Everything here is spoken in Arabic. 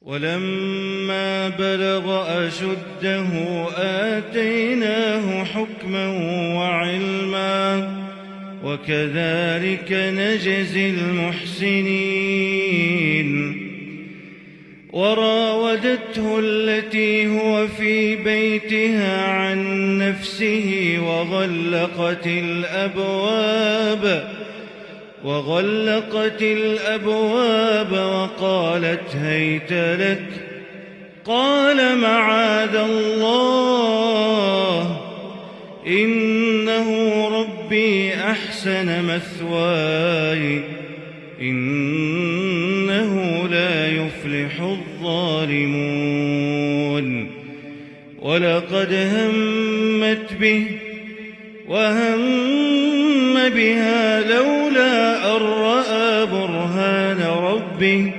ولما بلغ أشده آتيناه حكما وعلما وكذلك نجزي المحسنين. وراودته التي هو في بيتها عن نفسه وغلقت الأبواب وقالت هيت لك. قال معاذ الله إنه ربي أحسن مثواي إنه لا يفلح الظالمون. ولقد همت به وهم بها لولا أن رأى برهان ربه